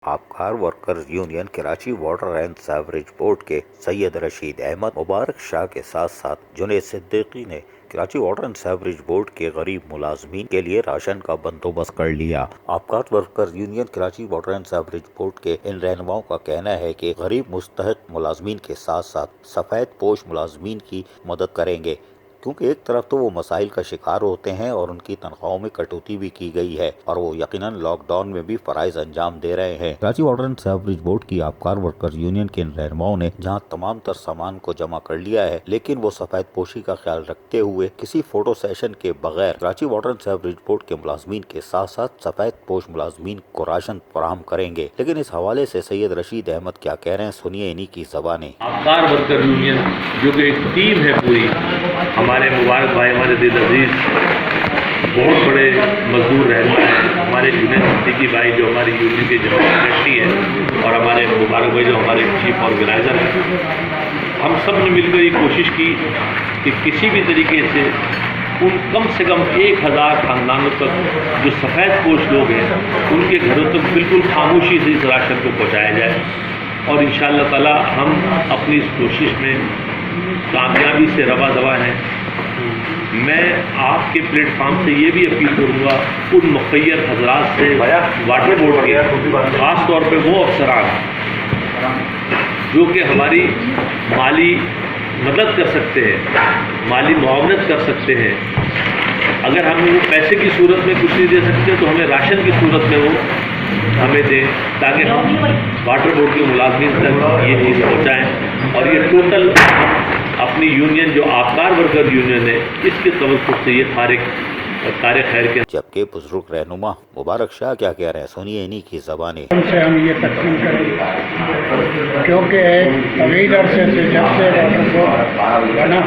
آبکار workers union Karachi water and sewerage board کے سید رشید احمد، مبارک شاہ کے ساتھ ساتھ جنید صدیقی نے Karachi water and sewerage board کے غریب ملازمین کے لیے راشن کا بندوبست کر لیا۔ Abkar workers union Karachi water and sewerage board کے ان رہنماؤں کا کہنا ہے کہ غریب مستحق ملازمین کے ساتھ ساتھ سفید پوش ملازمین کی مدد کریں گے، کیونکہ ایک طرف تو وہ مسائل کا شکار ہوتے ہیں اور ان کی تنخواہوں میں کٹوتی بھی کی گئی ہے، اور وہ یقیناً لاک ڈاؤن میں بھی فرائض انجام دے رہے ہیں۔ Karachi water and sewerage board کی آبکار ورکرز یونین کے ان رہنماؤں نے جہاں تمام تر سامان کو جمع کر لیا ہے، لیکن وہ سفید پوشی کا خیال رکھتے ہوئے کسی فوٹو سیشن کے بغیر Karachi water and sewerage board کے ملازمین کے ساتھ ساتھ سفید پوش ملازمین کو راشن فراہم کریں گے۔ لیکن اس حوالے سے سید رشید احمد کیا کہہ رہے ہیں، سنیے انہی کی زبانیں۔ آبکار ورکر یونین جو کہ ایک ٹیم ہے پوری، ہمارے مبارک بھائی، ہمارے دل عزیز بہت بڑے مزدور رہنما ہیں، ہمارے جنید صدیقی بھائی جو ہماری یونین کے جنرل سیکرٹری ہیں، اور ہمارے مبارک بھائی جو ہمارے چیف آرگنائزر ہیں، ہم سب نے مل کر یہ کوشش کی کہ کسی بھی طریقے سے ان کم سے کم 1000 خاندانوں تک جو سفید پوش لوگ ہیں ان کے گھروں تک بالکل خاموشی سے اس راشن کو پہنچایا جائے، اور انشاءاللہ تعالی ہم اپنی اس کوشش میں کامیابی سے رواں دواں ہیں۔ میں آپ کے پلیٹ فارم سے یہ بھی اپیل کروں گا ان مخیر حضرات سے، واٹر بورڈ کے خاص طور پہ وہ افسران جو کہ ہماری مالی مدد کر سکتے ہیں، مالی معاونت کر سکتے ہیں، اگر ہم وہ پیسے کی صورت میں کچھ نہیں دے سکتے تو ہمیں راشن کی صورت میں وہ ہمیں دیں، تاکہ ہم واٹر بورڈ کے ملازمین تک یہ چیز پہنچائیں، اور یہ ٹوٹل اپنی یونین جو آبکار ورکر یونین ہے اس کے توسط سے یہ تاریخ خیر کے۔ جبکہ بزرگ رہنما مبارک شاہ کیا کہہ رہے ہیں، سنیے انہی کی زبانیں۔ ہم یہ تقسیم کریں کیونکہ طویل عرصے سے جب سے واٹر بورڈ بنا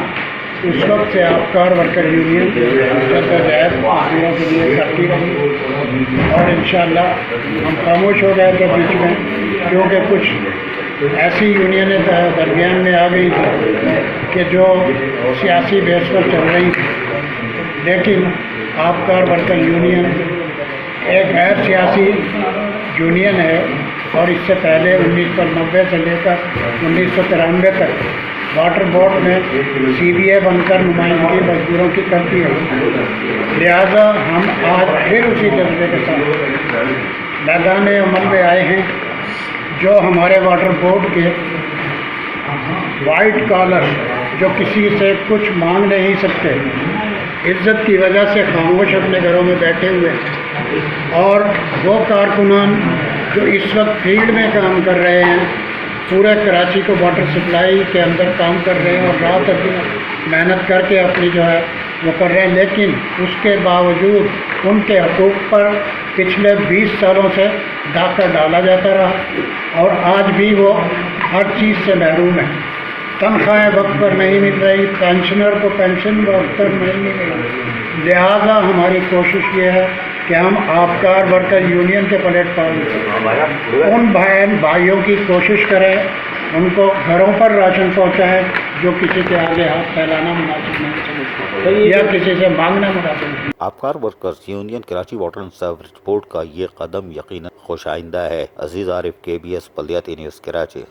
اس وقت سے آبکار ورکر یونین جدوجہد مزدوروں کے لیے کرتی رہی، اور انشاءاللہ ہم خاموش ہو گئے تھے بیچ میں، کیونکہ کچھ ایسی یونینیں درمیان میں آ گئی تھی کہ جو سیاسی بیس پر چل رہی تھی، لیکن آبکار ورکر یونین ایک غیر سیاسی یونین ہے، اور اس سے پہلے 1990 سے لے کر 1993 تک واٹر بورڈ میں CBA بن کر نمائندگی مزدوروں کی کرتی ہے، لہذا ہم آج پھر اسی جذبے کے ساتھ میدان عمل میں آئے ہیں۔ جو ہمارے واٹر بورڈ کے وائٹ کالر جو کسی سے کچھ مانگ نہیں سکتے، عزت کی وجہ سے خاموش اپنے گھروں میں بیٹھے ہوئے، اور وہ کارکنان جو اس وقت فیلڈ میں کام کر رہے ہیں، پورے کراچی کو واٹر سپلائی کے اندر کام کر رہے ہیں اور رات دن محنت کر کے اپنی جو ہے وہ کر رہے ہیں، لیکن اس کے باوجود ان کے حقوق پر پچھلے 20 سالوں سے ڈاکہ ڈالا جاتا رہا، اور آج بھی وہ ہر چیز سے محروم ہے۔ تنخواہیں وقت پر نہیں مل رہی، پینشنر کو پینشن وقت پر نہیں مل رہی، لہٰذا ہماری کوشش یہ ہے کہ ہم آبکار ورکر یونین کے پلیٹ فارم سے ان بھائیوں کی کوشش کریں، ان کو گھروں پر راشن پہنچائیں جو کسی کے آگے ہاتھ پھیلانا مناسب نہیں سمجھتے یا کسی سے مانگنا مناسب نہیں۔ Abkar workers union Karachi water and sewerage board کا یہ قدم یقیناً خوش آئندہ ہے۔ عزیز عارف، KBS بلدیاتی نیوز کراچی۔